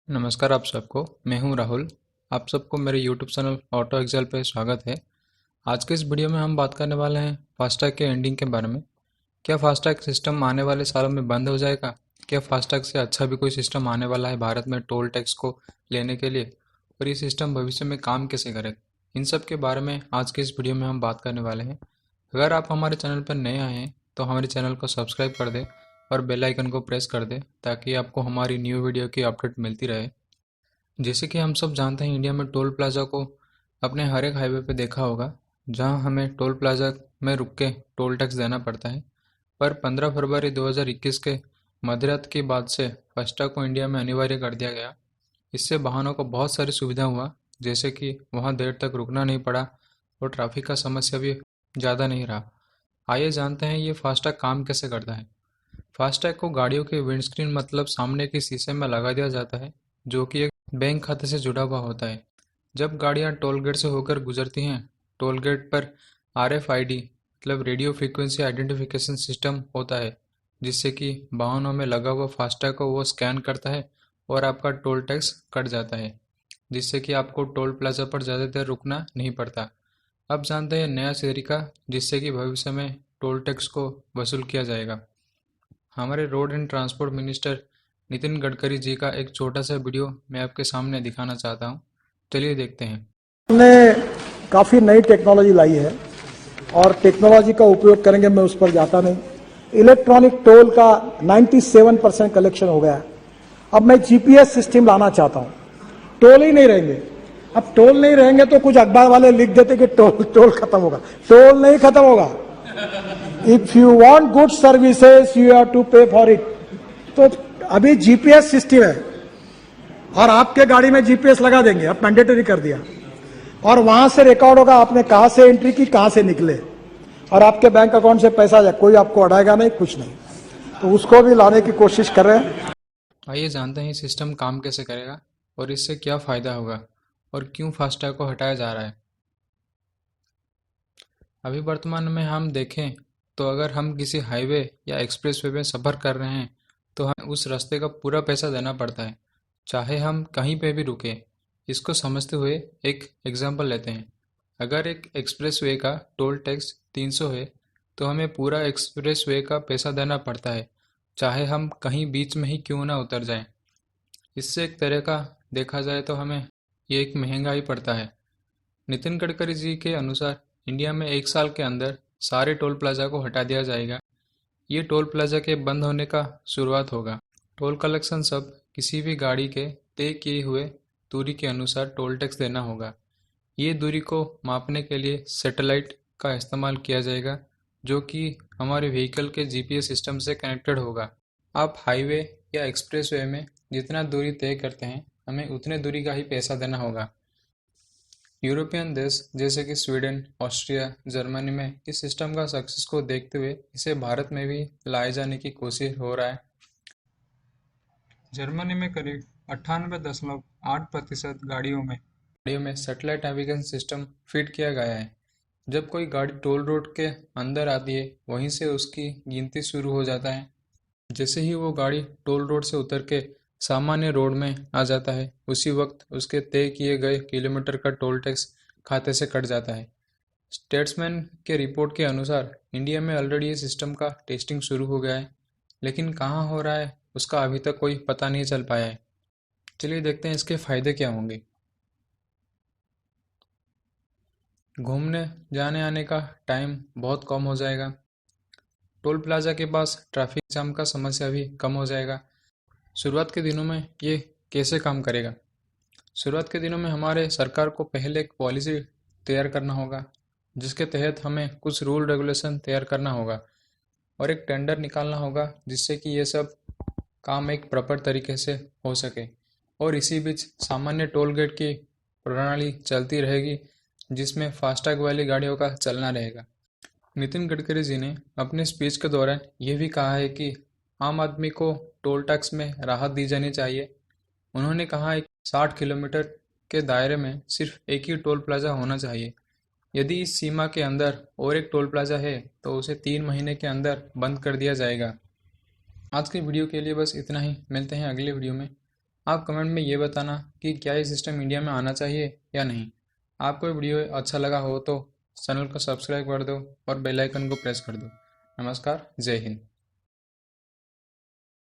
नमस्कार आप सबको। मैं हूं राहुल। आप सबको मेरे YouTube चैनल ऑटो एक्सेल पे स्वागत है। आज के इस वीडियो में हम बात करने वाले हैं फास्टैग के एंडिंग के बारे में। क्या फास्टैग सिस्टम आने वाले सालों में बंद हो जाएगा? क्या फास्टैग से अच्छा भी कोई सिस्टम आने वाला है भारत में टोल टैक्स को लेने के लिए? और ये सिस्टम भविष्य में काम कैसे करेगा? इन सब के बारे में आज के इस वीडियो में हम बात करने वाले हैं। अगर आप हमारे चैनल पर नए आए हैं तो हमारे चैनल को सब्सक्राइब कर दें और बेल आइकन को प्रेस कर दें ताकि आपको हमारी न्यू वीडियो की अपडेट मिलती रहे। जैसे कि हम सब जानते हैं, इंडिया में टोल प्लाज़ा को अपने हर एक हाईवे पे देखा होगा, जहां हमें टोल प्लाज़ा में रुक के टोल टैक्स देना पड़ता है। पर 15 फरवरी 2021 के मध्यरात के बाद से फास्टैग को इंडिया में अनिवार्य कर दिया गया। इससे वाहनों को बहुत सारी सुविधा हुआ, जैसे कि वहां देर तक रुकना नहीं पड़ा और ट्रैफिक का समस्या भी ज़्यादा नहीं रहा। आइए जानते हैं ये फास्टैग काम कैसे करता है। फास्टैग को गाड़ियों के विंडस्क्रीन मतलब सामने के शीशे में लगा दिया जाता है, जो कि एक बैंक खाते से जुड़ा हुआ होता है। जब गाड़ियां टोल गेट से होकर गुजरती हैं, टोल गेट पर RFID मतलब रेडियो फ्रीक्वेंसी आइडेंटिफिकेशन सिस्टम होता है, जिससे कि वाहनों में लगा हुआ फास्टैग को वो स्कैन करता है और आपका टोल टैक्स कट जाता है, जिससे कि आपको टोल प्लाजा पर ज़्यादा देर रुकना नहीं पड़ता। अब जानते हैं नया तरीका जिससे कि भविष्य में टोल टैक्स को वसूल किया जाएगा। हमारे road and transport minister Nitin Gadkari ji का एक छोटा सा वीडियो मैं आपके सामने दिखाना चाहता हूँ। चलिए देखते हैं। हमने काफ़ी नई टेक्नोलॉजी लाई है और टेक्नोलॉजी का उपयोग करेंगे, मैं उस पर जाता नहीं। इलेक्ट्रॉनिक टोल का 97% कलेक्शन हो गया है। अब मैं जीपीएस सिस्टम लाना चाहता हूँ। टोल ही नहीं रहेंगे। अब टोल नहीं रहेंगे तो कुछ अखबार वाले लिख देते कि टोल टोल खत्म होगा। टोल नहीं खत्म होगा। If you want good services you have to pay for it. तो अभी जीपीएस सिस्टम है और आपके गाड़ी में जीपीएस लगा देंगे, अब मैंडेटरी कर दिया, और वहां से रिकॉर्ड होगा आपने कहां से एंट्री की, कहां से निकले, और आपके बैंक अकाउंट से पैसा जाए, कोई आपको अड़ाएगा नहीं, कुछ नहीं। तो उसको भी लाने की कोशिश कर रहे हैं। आइए जानते हैं सिस्टम काम कैसे करेगा और इससे क्या फ़ायदा होगा और क्यों फास्टैग को हटाया जा रहा है। अभी वर्तमान में हम देखें तो अगर हम किसी हाईवे या एक्सप्रेसवे में सफ़र कर रहे हैं तो हमें उस रास्ते का पूरा पैसा देना पड़ता है, चाहे हम कहीं पे भी रुके। इसको समझते हुए एक एग्जांपल लेते हैं। अगर एक एक्सप्रेसवे का टोल टैक्स 300 है तो हमें पूरा एक्सप्रेसवे का पैसा देना पड़ता है, चाहे हम कहीं बीच में ही क्यों ना उतर जाएं। इससे एक तरह का देखा जाए तो हमें ये एक महंगा ही पड़ता है। नितिन गडकरी जी के अनुसार इंडिया में एक साल के अंदर सारे टोल प्लाजा को हटा दिया जाएगा। ये टोल प्लाजा के बंद होने का शुरुआत होगा। टोल कलेक्शन सब किसी भी गाड़ी के तय किए हुए दूरी के अनुसार टोल टैक्स देना होगा। ये दूरी को मापने के लिए सैटेलाइट का इस्तेमाल किया जाएगा, जो कि हमारे व्हीकल के जीपीएस सिस्टम से कनेक्टेड होगा। आप हाईवे या एक्सप्रेसवे में जितना दूरी तय करते हैं, हमें उतने दूरी का ही पैसा देना होगा। यूरोपियन देश जैसे कि स्वीडन, ऑस्ट्रिया, जर्मनी में इस सिस्टम का सक्सेस को देखते हुए इसे भारत में भी लाए जाने की कोशिश हो रहा है। जर्मनी में करीब 98.8% गाड़ियों में सैटेलाइट नेविगेशन सिस्टम फिट किया गया है। जब कोई गाड़ी टोल रोड के अंदर आती है, वहीं से उसकी गिनती शुरू हो जाता है। जैसे ही वो गाड़ी टोल रोड से उतर के सामान्य रोड में आ जाता है, उसी वक्त उसके तय किए गए किलोमीटर का टोल टैक्स खाते से कट जाता है। स्टेट्समैन के रिपोर्ट के अनुसार इंडिया में ऑलरेडी ये सिस्टम का टेस्टिंग शुरू हो गया है, लेकिन कहाँ हो रहा है उसका अभी तक कोई पता नहीं चल पाया है। चलिए देखते हैं इसके फायदे क्या होंगे। घूमने जाने आने का टाइम बहुत कम हो जाएगा। टोल प्लाजा के पास ट्रैफिक जाम का समस्या भी कम हो जाएगा। शुरुआत के दिनों में ये कैसे काम करेगा? शुरुआत के दिनों में हमारे सरकार को पहले एक पॉलिसी तैयार करना होगा, जिसके तहत हमें कुछ रूल रेगुलेशन तैयार करना होगा और एक टेंडर निकालना होगा, जिससे कि ये सब काम एक प्रॉपर तरीके से हो सके। और इसी बीच सामान्य टोल गेट की प्रणाली चलती रहेगी, जिसमें फास्टैग वाली गाड़ियों का चलना रहेगा। नितिन गडकरी जी ने अपने स्पीच के दौरान ये भी कहा है कि आम आदमी को टोल टैक्स में राहत दी जानी चाहिए। उन्होंने कहा है कि 60 किलोमीटर के दायरे में सिर्फ एक ही टोल प्लाजा होना चाहिए। यदि इस सीमा के अंदर और एक टोल प्लाजा है तो उसे 3 महीने के अंदर बंद कर दिया जाएगा। आज के वीडियो के लिए बस इतना ही। मिलते हैं अगले वीडियो में। आप कमेंट में ये बताना कि क्या ये सिस्टम इंडिया में आना चाहिए या नहीं। आपको ये वीडियो अच्छा लगा हो तो चैनल को सब्सक्राइब कर दो और बेल आइकन को प्रेस कर दो। नमस्कार, जय हिंद।